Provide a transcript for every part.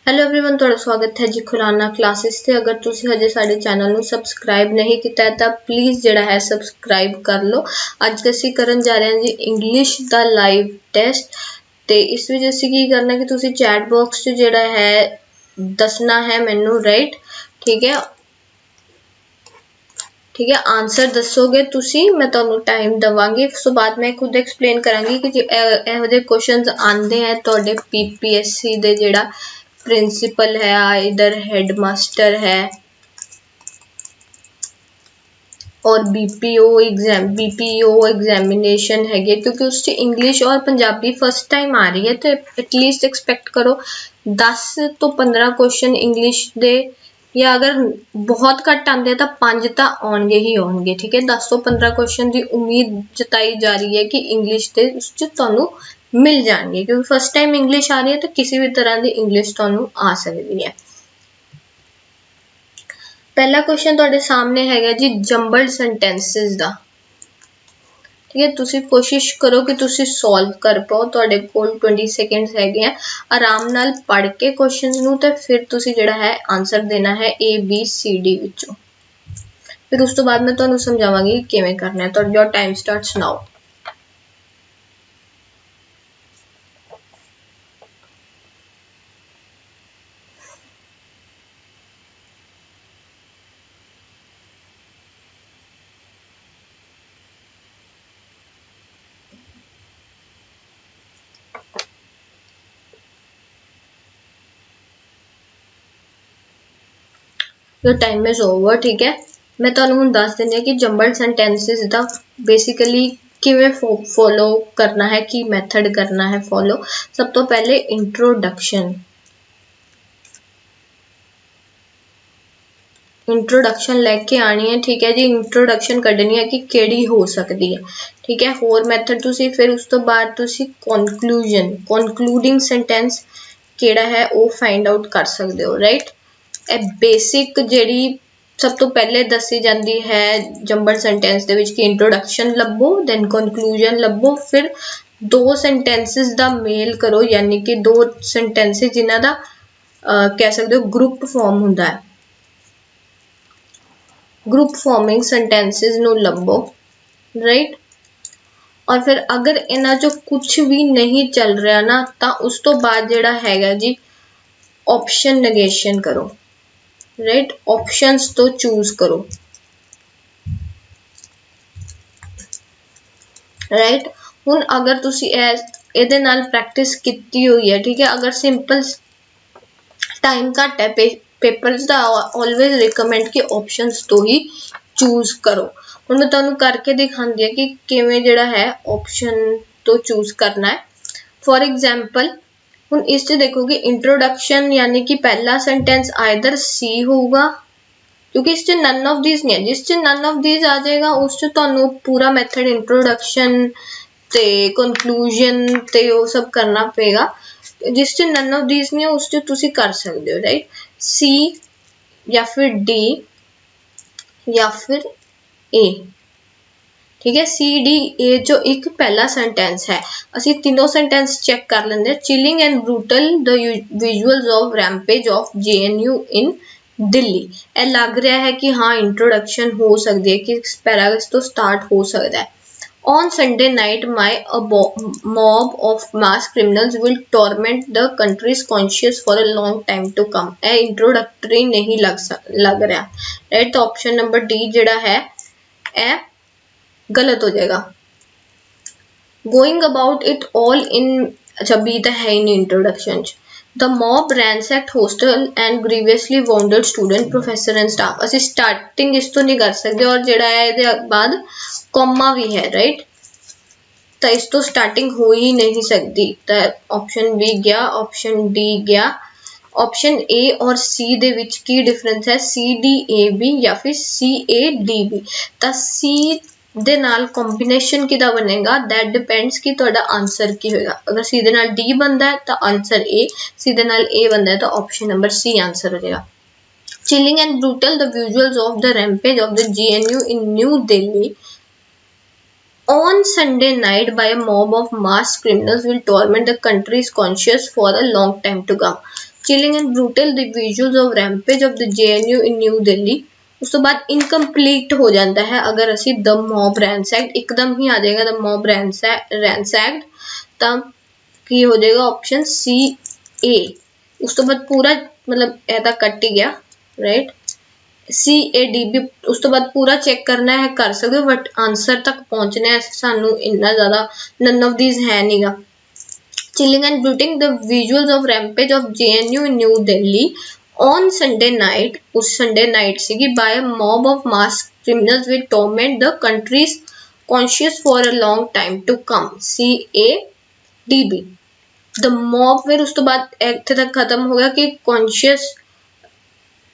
Hello everyone, ਤੁਹਾਡਾ ਸਵਾਗਤ ਹੈ ਜੀ ਖੁਰਾਨਾ ਕਲਾਸਿਸ ਤੇ। ਅਗਰ ਤੁਸੀਂ ਹਜੇ ਸਾਡੇ ਚੈਨਲ ਨੂੰ ਸਬਸਕ੍ਰਾਈਬ ਨਹੀਂ ਕੀਤਾ ਹੈ ਤਾਂ ਪਲੀਜ਼ ਜਿਹੜਾ ਹੈ ਸਬਸਕ੍ਰਾਈਬ ਕਰ ਲਓ। ਅੱਜ ਅਸੀਂ ਕਰਨ ਜਾ ਰਹੇ ਹਾਂ ਜੀ ਇੰਗਲਿਸ਼ ਦਾ ਲਾਈਵ ਟੈਸਟ ਤੇ ਇਸ ਵਿੱਚ ਅਸੀਂ ਕੀ ਕਰਨਾ ਕਿ ਤੁਸੀਂ ਚੈਟ ਬਾਕਸ 'ਚ ਜਿਹੜਾ ਹੈ ਦੱਸਣਾ ਹੈ ਮੈਨੂੰ ਰਾਈਟ। ठीक है आंसर दसोगे तुसी, मैं तुहानू टाइम दवांगी। उस तो बाद मैं खुद एक्सप्लेन करांगी कि ਇਹੋ ਜਿਹੇ क्वेश्चंस आंदे हैं ਤੁਹਾਡੇ पीपीएससी ਦੇ ਜਿਹੜਾ प्रिंसीपल है, इधर हेडमास्टर है और बीपीओ एग्जामिनेशन है, क्योंकि उस इंग्लिश और पंजाबी फर्स्ट टाइम आ रही है तो एटलीस्ट एक्सपेक्ट करो 10 तो 15 क्वेश्चन इंग्लिश दे, या अगर बहुत घट आते हैं तो 5 तो आउणगे ही आउणगे। ठीक है, 10 तो 15 क्वेश्चन की उम्मीद जताई जा रही है कि इंग्लिश के उस तुहानू मिल जाएंगे, क्योंकि फर्स्ट टाइम इंग्लिश आ रही है तो किसी भी तरह की इंग्लिश तुहानू आ सकती है। पहला क्वेश्चन तुहाडे सामने है जी जंबल्ड सेंटेंसेस दा। ठीक है, तुसी कोशिश करो कि तुसी सॉल्व कर पाओ। तुहाडे कोल 20 सेकंड्स हैगे हैं, आराम नाल पढ़ के क्वेश्चन नू ते फिर तुसी जिहड़ा है आंसर देना है ABCD विचों। फिर उस तो बाद मैं तुहानू समझावांगी किवें करना है। तुहाडा time starts now. Your time is over. ठीक है, मैं तुहानू हुण दस दिंदी कि जंबल्ड सेंटेंसेस दा बेसिकली किवें फॉलो करना है, की मैथड करना है फॉलो। सब तो पहले इंट्रोडक्शन लैके आनी है। ठीक है जी, इंट्रोडक्शन कढ़नी है कि केड़ी हो सकती है। ठीक है, होर मैथड तुसी फिर उस तो बाद तुसी कंक्लूडिंग सेंटेंस केड़ा है वो फाइंड आउट कर सकते हो राइट। ए बेसिक जिहड़ी सब तो पहले दसी जाती है जंबल्ड सेंटेंस दे विच कि इंट्रोडक्शन लभो, दैन कंक्लूजन लभो, फिर दो सेंटेंसेस दा मेल करो, यानी कि दो सेंटेंसेस जिन्हां दा कह सकते हो ग्रुप फॉर्म हुंदा है। ग्रुप फॉर्मिंग सेंटेंसेस नू लभो राइट। और फिर अगर इन्हां चों कुछ भी नहीं चल रहा ना तो उस तो बाद जिहड़ा हैगा जी ऑप्शन नेगेशन करो राइट। ऑप्शंस तो चूज करो राइट। हुण अगर तुसी इहदे नाल प्रैक्टिस कीती हुई है, ठीक है, अगर सिंपल टाइम घट है पेपर दा ऑलवेज रिकमेंड कि ऑप्शंस तो ही चूज करो। हुण मैं तुहानू करके दिखांदी है कि किवें जिहड़ा है ऑप्शन तो चूज करना है। फॉर एग्जाम्पल हुण इस च देखो कि इंट्रोडक्शन यानी कि पहला सेंटेंस आइदर सी होगा, क्योंकि इस च नन ऑफ दीज नहीं है। जिस च नन ऑफ दीज आ जाएगा उस च तुहानू पूरा मैथड इंट्रोडक्शन ते कंक्लूजन ते वो सब करना पेगा। जिस च नन ऑफ दीज नहीं है उस च तुसी कर सकते हो राइट। सी या फिर डी या फिर ए। ठीक है, सी डी ए जो एक पहला सेंटेंस है, असी तीनों सेंटेंस चेक कर लेंगे। Chilling and brutal the visuals of rampage of JNU इन दिल्ली। ए लग रहा है कि हाँ इंट्रोडक्शन हो सकती है, कि पैराग्राफ तो स्टार्ट हो सकता है। On Sunday night, a mob of mass criminals will torment the country's conscience for a long time to come। A introductory नहीं लग रहा राइट। तो ऑप्शन नंबर डी जिहड़ा है ए गलत हो जाएगा। Going about it all in, अच्छा बी तो है ही नहीं introduction. The mob ransacked hostel and grievously wounded student, professor and staff। ਅਸੀਂ स्टार्टिंग इस तो नहीं कर सकते, और जिहड़ा है इहदे बाद कॉमा भी है राइट, तो इस तो स्टार्टिंग हो ही नहीं सकती। तो ऑप्शन बी गया, ऑप्शन डी गया। ऑप्शन ए और सी दे विच की डिफरेंस है, CDAB या फिर CADB। तो सी दे नाल कॉम्बिनेशन किदा बनेगा, दैट डिपेंड्स कि तुहाडा आंसर की होएगा। अगर सी दे नाल डी बनता है तो आंसर ए, सी दे नाल ए बनता है तो ऑप्शन नंबर सी आंसर हो जाएगा। Chilling and brutal the visuals of the rampage of the JNU in New Delhi on Sunday night by a mob of mass criminals will torment the country's conscience for a long time to come। chilling and brutal the visuals of rampage of the JNU in New Delhi। उस तो बाद incomplete हो जाता है अगर असी the mob रैंसैक्ड, एकदम ही आ जाएगा द मॉब रैंसैक्ड, तब की हो जाएगा ऑप्शन सी ए। उस तो बाद पूरा मतलब ऐसा कट ही गया, राइट। CADB उस तो बाद पूरा चेक करना है कर सकते हो, बट आंसर तक पहुंचने है सानू इन्ना ज्यादा नन ऑफ दीज है नीगा। Chilling and brutal the visuals of rampage of JNU in New Delhi on Sunday night, उस Sunday night सीगी, by a mob of masked criminals will torment the country's conscience for a long time to come। CADB the mob, फिर उस तो बाद इत्थे तक खत्म हो गया कि कॉन्शियस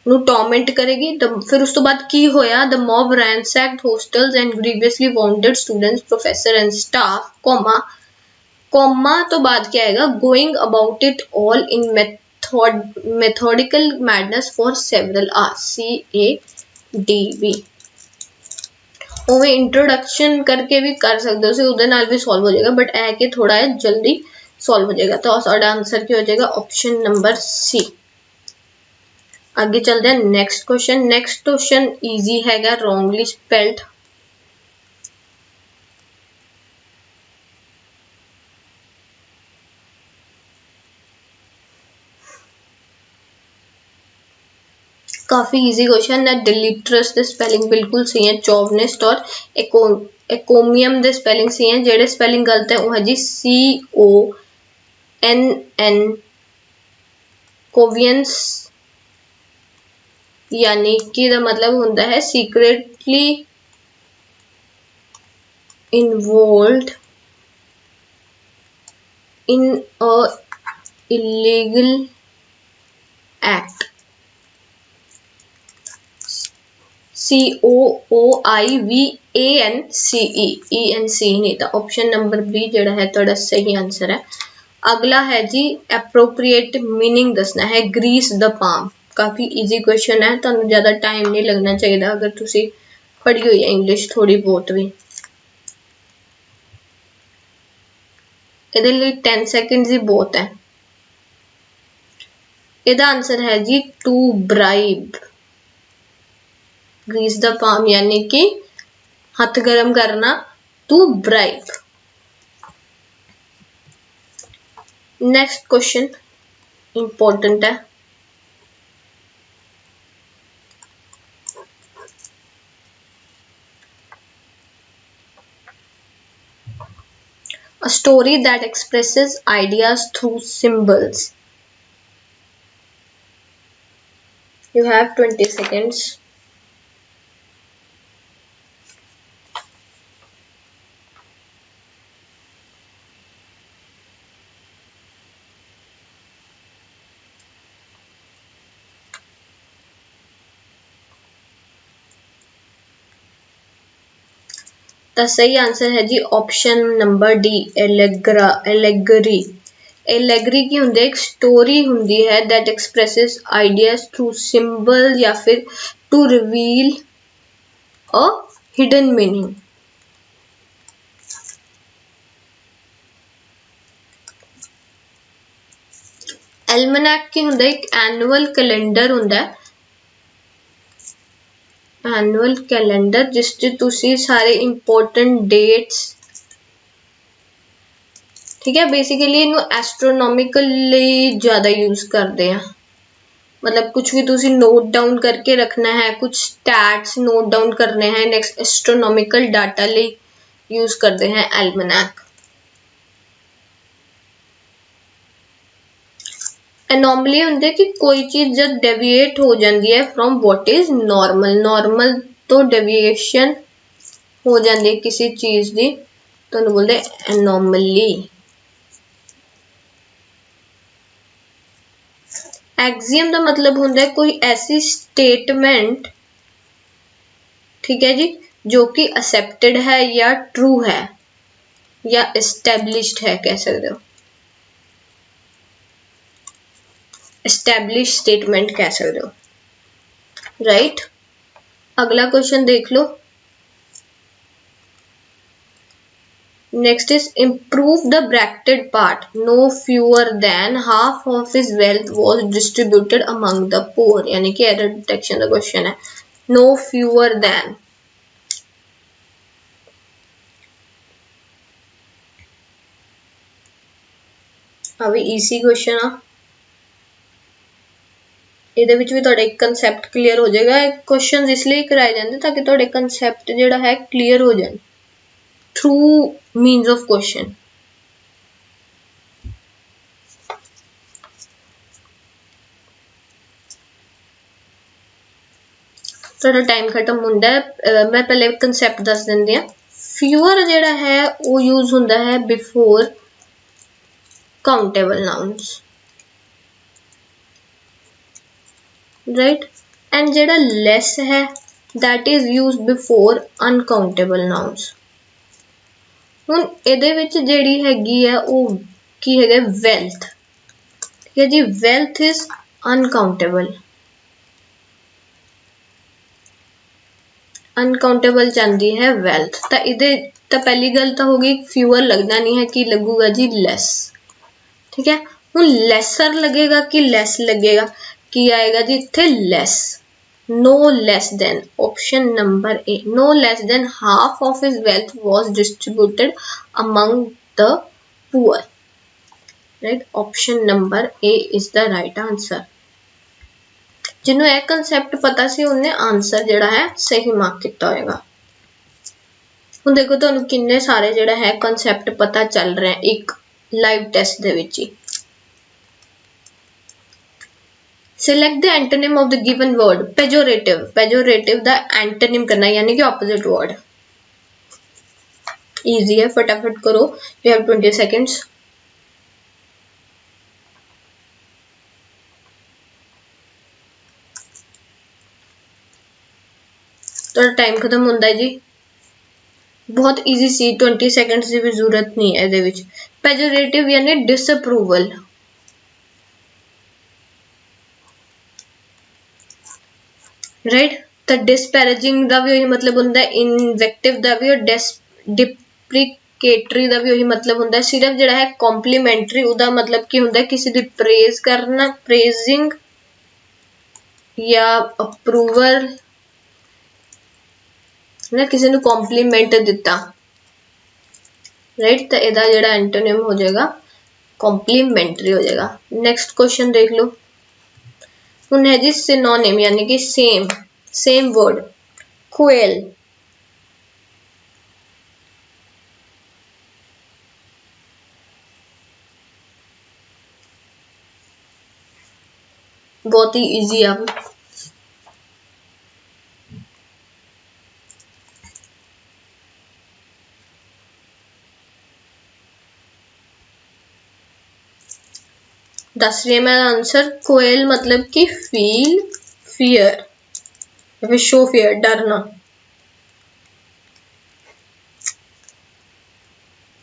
ਨੂੰ टॉर्मेंट करेगी। फिर उस तो बाद की होया, the mob ransacked hostels and grievously wounded students, professor and staff, comma तो बाद क्या आएगा, going about it all in methodical madness for several hours. CADB उवे इंट्रोडक्शन करके भी कर सकते हो, उहदे नाल भी सॉल्व हो जाएगा, बट ऐ कि थोड़ा है जल्दी सॉल्व हो जाएगा। तो साडा आंसर क्या हो जाएगा, ऑप्शन नंबर सी। आगे चलते हैं next question. Next question easy हैगा, रॉन्गली स्पेल्ड। काफी इजी क्वेश्चन है। डिलीटरस द स्पेलिंग बिल्कुल सही है, चौवनिस्ट और एकोमियम द स्पेलिंग सही है। जेडे स्पेलिंग गलत है वो है जी CONN कोवियंस, यानी कि दा मतलब होता है सीक्रेटली इन्वॉल्व्ड इन अ इलीगल एक्ट। COOIVANCE नहीं था। ऑप्शन नंबर बी जेड़ा है थोड़ा सही आंसर है। अगला है जी एप्रोप्रिएट मीनिंग दसना है, ग्रीस द पाम। काफी इजी क्वेश्चन है, तुहानू ज्यादा टाइम नहीं लगना चाहिए अगर तुसी पढ़ी हुई है इंग्लिश थोड़ी बहुत भी। इहदे लिए 10 सेकंड्स ही बहुत है। इहदा आंसर है जी to bribe. Grease the palm यानी कि हाथ गर्म करना, to bribe. Next question important है। A story that expresses ideas through symbols। You have 20 seconds। तो सही आंसर है जी option number D, allegory. Allegory की होंदी एक स्टोरी होंदी है that expresses ideas through symbol या फिर to reveal a hidden meaning. Almanac की होंदा एक एनुअल कैलेंडर होंदा है, एनुअल कैलेंडर जिस च तुसी सारे इंपॉर्टेंट डेट्स, ठीक है, बेसिकली इनू एस्ट्रोनॉमिकली ज्यादा यूज करते हैं। मतलब कुछ भी तुसी नोट डाउन करके रखना है, कुछ स्टैट्स नोट डाउन करने हैं, नेक्स्ट एस्ट्रोनॉमिकल डाटा ले यूज करते हैं एल्मनैक। एनॉमली होंदे कि कोई चीज जब डेविएट हो जाती है from what is normal, normal तो डेविएशन हो जाती है किसी चीज की, तो बोलते एनॉमली। एक्सियम का मतलब होता है कोई ऐसी स्टेटमेंट, ठीक है जी, जो कि एक्सेप्टेड है या ट्रू है या एस्टेब्लिश्ड है, कह सकते हो एस्टेब्लिश स्टेटमेंट कह सकते हो, राइट। अगला क्वेश्चन देख लो। Next is improve the bracketed part. No fewer than half of his wealth was distributed among the poor. यानी कि error detection का क्वेश्चन है. No fewer than. अभी इजी क्वेश्चन आ ਇਹਦੇ ਵਿੱਚ ਵੀ ਤੁਹਾਡਾ ਇੱਕ ਕਨਸੈਪਟ ਕਲੀਅਰ ਹੋ ਜਾਏਗਾ. क्वेश्चंस इसलिए कराए जाते ताकि ਤੁਹਾਡੇ ਕਨਸੈਪਟ ਜਿਹੜਾ ਹੈ ਕਲੀਅਰ ਹੋ ਜਾਣ through means of question. ਤੁਹਾਡਾ ਟਾਈਮ ਖਤਮ ਹੁੰਦਾ ਹੈ. ਮੈਂ ਪਹਿਲੇ ਕਨਸੈਪਟ ਦੱਸ ਦਿੰਦੀ ਹਾਂ. fewer ਜਿਹੜਾ ਹੈ ਉਹ ਯੂਜ਼ ਹੁੰਦਾ ਹੈ before countable nouns, right, and ਜਿਹੜਾ less है that is used before uncountable nouns. ਹੁਣ ਇਹਦੇ ਵਿੱਚ ਜਿਹੜੀ ਹੈਗੀ ਹੈ ਉਹ ਕੀ ਹੈਗਾ wealth, ਠੀਕ ਹੈ ਜੀ. wealth is uncountable. uncountable ਚਾਹੁੰਦੀ ਹੈ wealth. ਤਾਂ ਇਹਦੇ ਤਾਂ ਪਹਿਲੀ ਗੱਲ ਤਾਂ ਹੋ ਗਈ fewer ਲੱਗਣਾ ਨਹੀਂ ਹੈ, ਕੀ ਲੱਗੂਗਾ ਜੀ less, ठीक है. ਹੁਣ lesser लगेगा कि less लगेगा, की आएगा जी इत्थे less. no less than, option number A, no less than half of his wealth was distributed among the poor, right. option number A is the right answer. जिन्हों यह कंसेप्ट पता सी उन्हें आंसर जिहड़ा है सही मार्क किया होएगा. हुण देखो तुहानूं किन्ने सारे जिहड़ा है कंसेप्ट पता चल रहे हैं एक लाइव टेस्ट दे विच ही. Select the antonym of the given word. Pejorative. Pejorative दा antonym करना यानी कि opposite word. Easy है, फटाफट करो. You have 20 seconds. तो टाइम खत्म होता है जी. बहुत इजी सी, 20 सेकंड्स की भी जरूरत नहीं है. पेजोरेटिव यानी डिसअप्रूवल. राइट. तो डिस्पैरेजिंग का भी वही मतलब होता है, इनवेक्टिव का भी और डिप्रिकेटरी का भी वही मतलब होता है. सिर्फ जिहड़ा है कॉम्प्लीमेंटरी उदा मतलब की होता है किसी दी प्रेज करना, प्रेजिंग या अप्रूवल ना, किसी ने कॉम्प्लीमेंट दिता, राइट. तो इहदा जिहड़ा एंटोनिम हो जाएगा कॉम्प्लीमेंटरी हो जाएगा. नेक्स्ट क्वेश्चन देख लो. हुण है जी सिनोनिम यानी कि सेम, सेम वर्ड. क्वेल. बहुत ही इजी है. दस रही है मैं आंसर. क्वेल मतलब कि फील फियर या फिर शो फियर, डरना.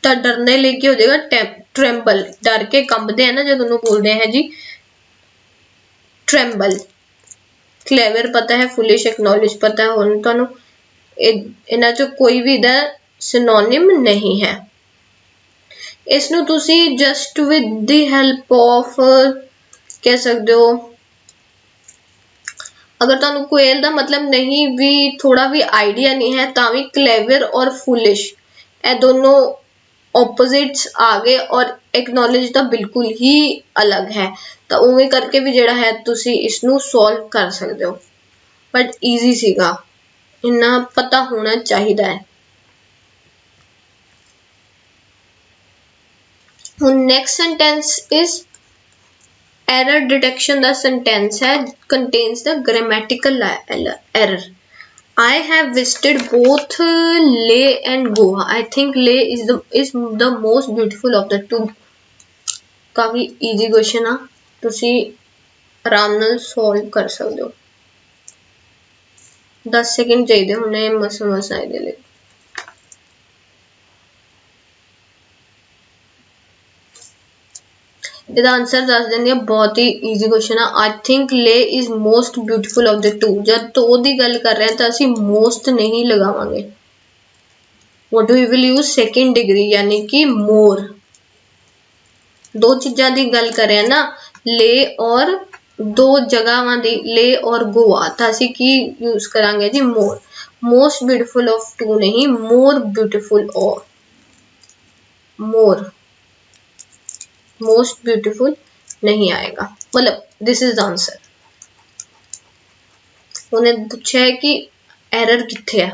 तो डरने लेके हो जाएगा ट्रेम्बल. डर के कंबदे हैं ना जो दोनों बोलते हैं जी ट्रेम्बल. क्लेवर पता है, फुलिश एक्नॉलेज पता है. हुण तुहानूं इन्हां चों कोई भी इहदा सिनोनिम नहीं है. इसनूं तुसी just with the help of कह सकते हो, अगर तुहानूं क्वेल दा मतलब नहीं भी थोड़ा भी आइडिया नहीं है तां भी क्लेवर और फुलिश ए दोनों ऑपोजिट्स आ गए और एक्नॉलेज तो बिल्कुल ही अलग है. तो उवें करके भी जिहड़ा है तुसी इसनूं सॉल्व कर सकते हो. बट ईजी सीगा, इन्ना पता होना चाहिए है. Next sentence is error detection. The sentence है contains the grammatical error. I have visited both Leh and Goa. I think Leh is the most beautiful of the two. काफी easy question आ, तुसी आराम नाल solve कर सकते हो. 10 second चाहिए होने मसा आए दे. ਇਹਦਾ आंसर दस देंगे. बहुत ही ईजी क्वेश्चन है. आई थिंक ले is most beautiful of the two. जब तो दी गल कर रहे हैं तो असी मोस्ट नहीं लगावांगे. What we will use second degree यानी कि मोर। दो चीज़ां दी गल करें ना, ले और दो जगहां दी ले और गोवा, तो असीं की यूज करांगे जी मोर। मोस्ट ब्यूटीफुल ऑफ टू नहीं, more beautiful of, more most beautiful नहीं आएगा, मतलब दिस इज द आंसर। उन्हें पूछा है कि एरर किथे है।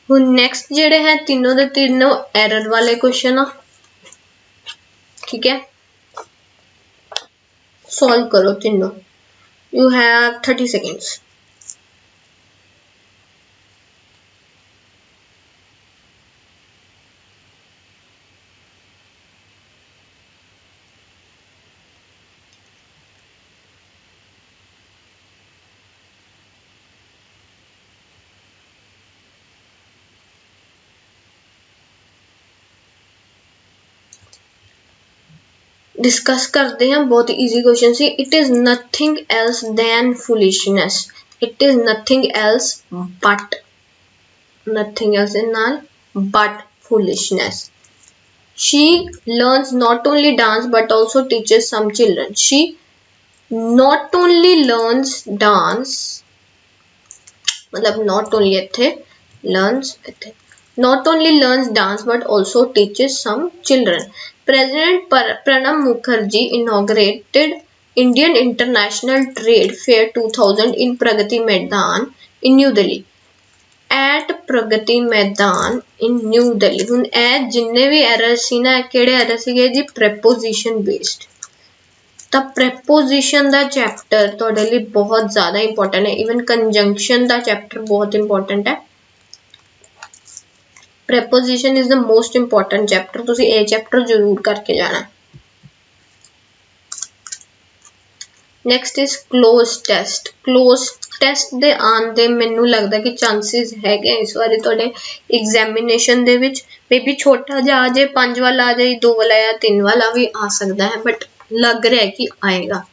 हुण नेक्स्ट जेड़े हैं तीनों दे तीनों एरर वाले क्वेश्चन आ, ठीक है। सॉल्व करो तीनों, यू हैव 30 सेकेंड्स। डिस्कस करते हैं, बहुत इजी क्वेश्चन सी। It is nothing else than foolishness, it is nothing else but, nothing else इन नाल but foolishness. She learns not only dance but also teaches some children. She not only learns dance, मतलब not only इत्थे learns इत्थे not only learns dance but also teaches some children. President Pranab Mukherjee inaugurated Indian International Trade Fair 2000 in Pragati Maidan in New Delhi. At Pragati Maidan in new Delhi. हुण ए जिन्ने भी error सी ना, किहड़े error सीगे जी, preposition based. तो preposition दा chapter तुहाडे लई बहुत ज़्यादा इंपॉर्टेंट है, इवन कंजंक्शन दा चैप्टर बहुत इंपॉर्टेंट है। Preposition is the most important chapter, तुसीं ए चैप्टर जरूर करके जाना। Next is cloze test. Cloze test दे आन दे मैनू लगदा कि चांसेस है इस बारी तुहाडे examination they which, may be छोटा जा आ जाए, 5 वाला आ जाए, 2 वाला या 3 वाला भी आ सकता है, बट लग रहा है कि आएगा।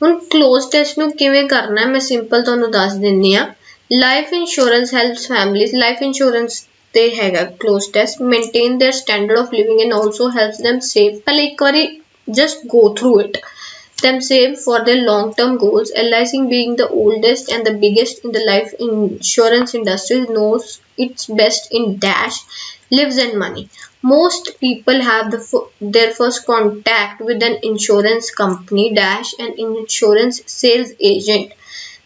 हुण क्लोज टेस्ट नू किवें करना है मैं सिंपल तुहानू दस दिंदी आ। Life insurance helps families, life insurance ते हैगा cloze test, maintain their standard of living and also helps them save. पहले एक बारी just go through it, them save for their long-term goals. LIC being the oldest and the biggest in the life insurance industry knows its best in dash, lives and money. Most people have their first contact with an insurance company dash an insurance sales agent.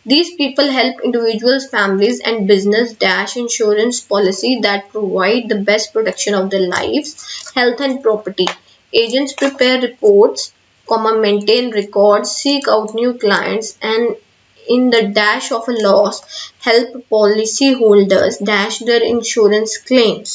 These people help individuals, families and business dash insurance policy that provide the best protection of their lives, health and property. Agents prepare reports, maintain records, seek out new clients, and in the dash of a loss, help policy holders dash their insurance claims.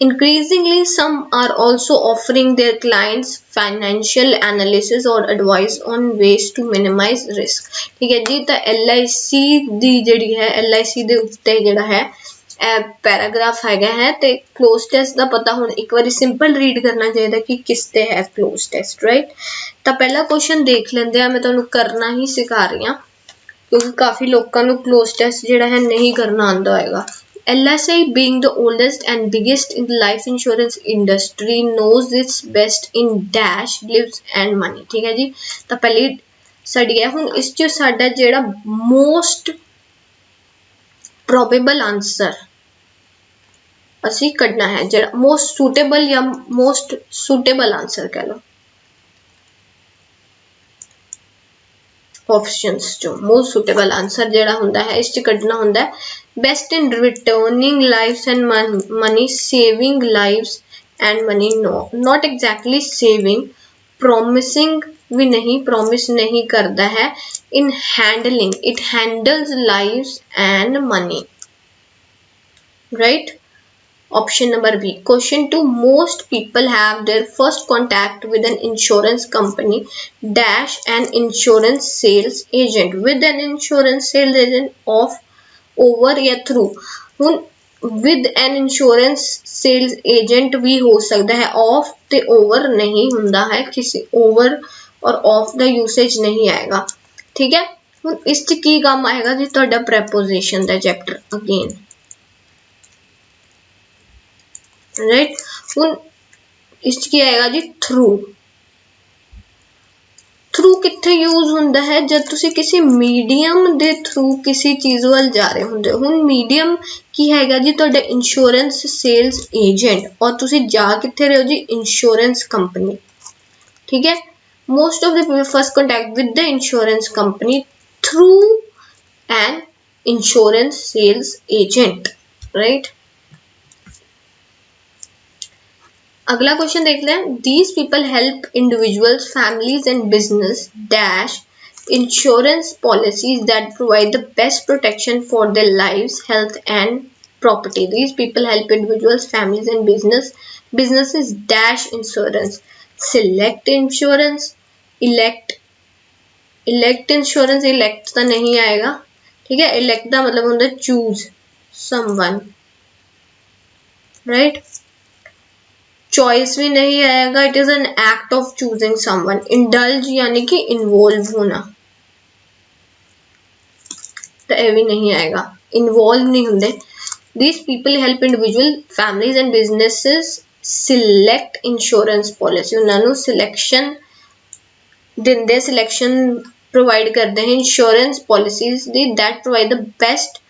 Increasingly, some are also offering their clients financial analysis or advice on ways to minimize risk. ठीक है जी, तो LIC दी जिहड़ी है, LIC दे उत्ते जिहड़ा है paragraph है ते क्लोज टेस्ट का पता हुण एक बार सिंपल रीड करना चाहिए कि किसते है क्लोज टेस्ट, राइट। तो पहला क्वेश्चन देख लेंदे आ, मैं तुहानू करना ही सिखा रही हां क्योंकि काफ़ी लोगों को क्लोज टेस्ट जिहड़ा है नहीं करना आंदा होएगा। LIC being the oldest and biggest in the life insurance industry knows its best in dash, lives and money। ठीक है जी, तो पहली साडी है। हुण इस च साडा जिहड़ा मोस्ट प्रोबेबल आंसर असी कढ़ना है, जो मोस्ट सूटेबल या मोस्ट सूटेबल आंसर कह लो, ऑप्शंस जो मोस्ट सूटेबल आंसर जेड़ा हुंदा है इस च कढ़ना हुंदा है best in returning lives and money, saving lives and money, no not exactly saving, promising भी नहीं, प्रॉमिस नहीं करता है, in handling, it handles lives and money, right. Option number B. Question 2. Most people have their first contact with an insurance company dash an insurance sales agent, with an insurance sales agent of over या through। with an insurance sales agent भी हो सकता है, off ते over नहीं हुंदा है, किसी over और off का usage नहीं आएगा, ठीक है। ਹੁਣ इस च की काम आएगा जी तुहाडा preposition दा चैप्टर अगेन राइट। ਹੁਣ इस च की आएगा जी थ्रू। थ्रू कित्थे यूज हुंदा है जब तुसी किसी मीडियम दे थ्रू किसी चीज वाल जा रहे हुंदे हो। हुण मीडियम की हैगा जी तुहाडा इंश्योरेंस सेल्स एजेंट और तुसी जा कित्थे रहे हो जी इंश्योरेंस कंपनी ठीक है। Most of the people first contact with the insurance company through an insurance sales agent right. अगला क्वेश्चन देख लें। These people help individuals, families and business dash insurance policies that provide the best protection for their lives, health and property. These people help individuals, families and businesses dash insurance. Select insurance, elect insurance, elect तो नहीं आएगा ठीक है। elect का मतलब होता है choose someone right। Choice भी नहीं आएगा। It is an act of choosing someone. Indulge यानी कि इन्वॉल्व होना तो ये भी नहीं आएगा। इन्वॉल्व नहीं होंगे। These people help individual families and businesses select insurance policy। उन्होंने सिलेक्शन दिंदे सिलेक्शन प्रोवाइड करते हैं इंश्योरेंस पॉलिसीज दी दैट प्रोवाइड द बेस्ट।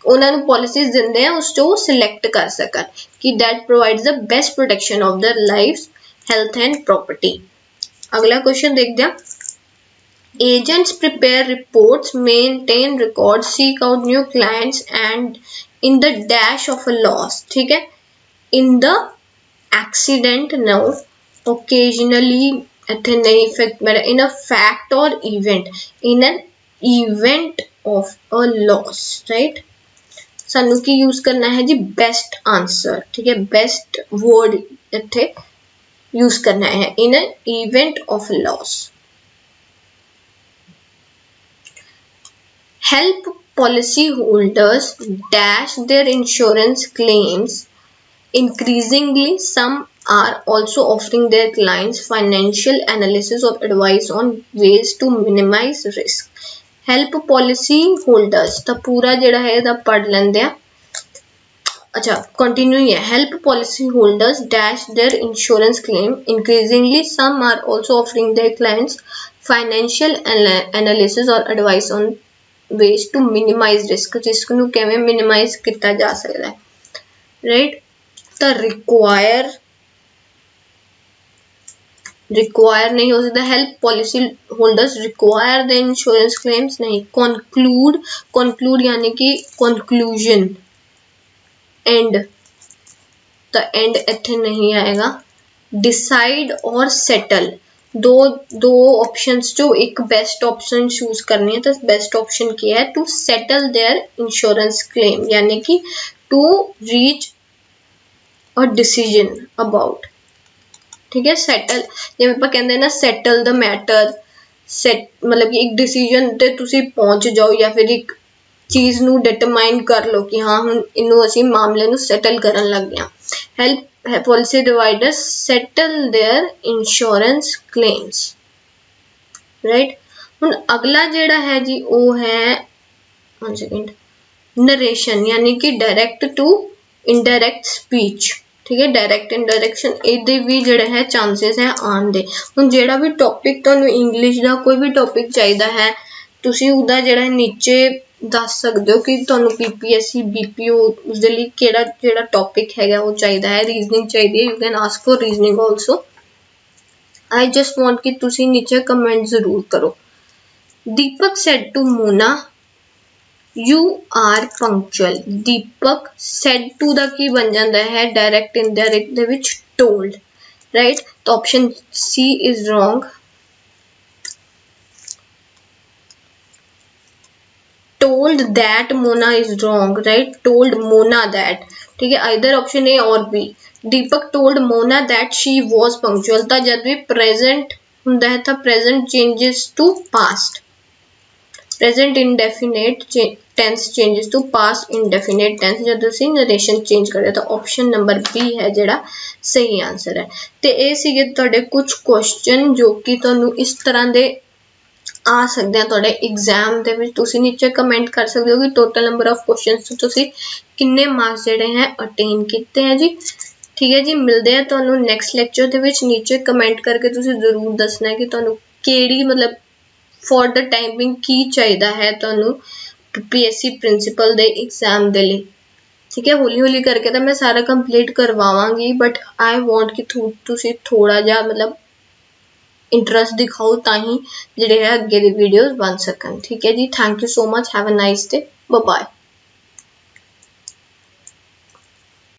उन्होंने पॉलिसीज दिंदे हैं उस वो सिलेक्ट कर सकन कि that provides the best protection of their life health and property. अगला क्वेश्चन देखते हैं। Agents prepare reports maintain record seek out new clients and in the dash of a loss ठीक है। In the accident no occasionally इत्थे नहीं effect मेरा इन a fact और event in an event of a loss right. सानू की use करना है जी बेस्ट आंसर ठीक है। बेस्ट वर्ड इत्थे यूज करना है in an event of loss. Help policy holders dash their insurance claims increasingly some are also offering their clients financial analysis or advice on ways to minimize risk। Help policy holders तो पूरा जड़ा है दा पढ़ लेंदे आ। अच्छा continue है। Help policy holders dash their insurance claim increasingly some are also offering their clients financial analysis और advice on ways to minimise risk. जिसको किवें मिनिमाइज किया जा सकता है राइट। तो रिक्वायर नहीं हो सकता। Help policy holders require the insurance claims नहीं। कंक्लूड यानी कि कंक्लूजन एंड तो एंड इत्थे नहीं आएगा। डिसाइड और सेटल दो ऑप्शंस जो एक बेस्ट ऑप्शन चूज करनी है तो बेस्ट ऑप्शन क्या है to settle their insurance claim यानी कि to reach a decision about ठीक है। सैटल जिवें आपां कहंदे ना सैटल द मैटर सैट मतलब कि एक डिसीजन ते तुसी पहुंच जाओ या फिर एक चीज नू डिटरमाइन कर लो कि हाँ हुण इनू असीं मामले नू सैटल करन लग गए। Help policy dividers settle their insurance claims right. हुण अगला जेड़ा है जी वो है 1 सेकंड नरेशन यानी कि डायरेक्ट टू इनडायरेक्ट स्पीच ठीक है। डायरेक्ट इंडायरेक्शन ਇਹਦੇ ਵੀ ਜਿਹੜੇ ਹੈ ਚਾਂਸਸ ਹੈ ਆਉਣ ਦੇ। ਹੁਣ ਜਿਹੜਾ ਵੀ ਟੌਪਿਕ ਤੁਹਾਨੂੰ ਇੰਗਲਿਸ਼ ਦਾ ਕੋਈ ਵੀ ਟੌਪਿਕ ਚਾਹੀਦਾ ਹੈ ਤੁਸੀਂ ਉਹਦਾ ਜਿਹੜਾ ਨੀਚੇ ਦੱਸ ਸਕਦੇ ਹੋ ਕਿ ਤੁਹਾਨੂੰ ਪੀਪੀਐਸਸੀ ਬੀਪੀਓ ਉਸ ਦੇ ਲਈ ਕਿਹੜਾ ਜਿਹੜਾ ਟੌਪਿਕ ਹੈਗਾ ਉਹ ਚਾਹੀਦਾ ਹੈ। ਰੀਜ਼ਨਿੰਗ ਚਾਹੀਦੀ ਹੈ you can ask for reasoning also. I just want कि तुसी नीचे कमेंट जरूर करो। दीपक said to Mona you are punctual। Deepak said to दा की बन जाता है डायरेक्ट इनडायरेक्ट दे विच told राइट। तो option C is wrong. told that Mona is wrong right। told Mona that ठीक है। either ऑप्शन ए और B. Deepak told Mona that she was punctual ਤਾਂ जब भी present ਹੁੰਦਾ ਹੈ ਤਾਂ present changes to past। present indefinite tense changes to past indefinite tense जब तुसी नरेशन चेंज करदे तो ऑप्शन नंबर बी है जेड़ा सही आंसर है। ते ये सीगे तुहाडे कुछ क्वेश्चन जो कि तुहानू इस तरह दे ਆ ਸਕਦੇ ਆ ਤੁਹਾਡੇ एग्जाम ਦੇ ਵਿੱਚ। ਤੁਸੀਂ ਨੀਚੇ ਕਮੈਂਟ ਕਰ ਸਕਦੇ ਹੋ ਕਿ ਟੋਟਲ ਨੰਬਰ ਆਫ ਕੁਐਸਚਨਸ ਤੁਸੀਂ ਕਿੰਨੇ ਮਾਰਕਸ ਜਿਹੜੇ ਹੈ ਅਟੇਨ ਕੀਤੇ ਹੈ ਜੀ। ठीक है जी, मिलते हैं ਤੁਹਾਨੂੰ ਨੈਕਸਟ ਲੈਕਚਰ ਦੇ ਵਿੱਚ। ਨੀਚੇ ਕਮੈਂਟ ਕਰਕੇ ਤੁਸੀਂ ਜ਼ਰੂਰ ਦੱਸਣਾ ਕਿ ਤੁਹਾਨੂੰ ਕਿਹੜੀ ਮਤਲਬ ਫॉर द ਟਾਈਮਿੰਗ ਕੀ ਚਾਹੀਦਾ ਹੈ ਤੁਹਾਨੂੰ ਪੀਐਸਸੀ ਪ੍ਰਿੰਸੀਪਲ ਦੇ एग्जाम ਦੇ ਲਈ। ठीक है, हौली हौली करके तो मैं सारा कंप्लीट करवावांगी, बट आई वांट कि तुसी थोड़ा जा मतलब इंटरस्ट दिखाओ ताही जिहड़े है अगे दी वीडियोस बन सकन। ठीक है जी, thank you so much, have a nice day, bye bye.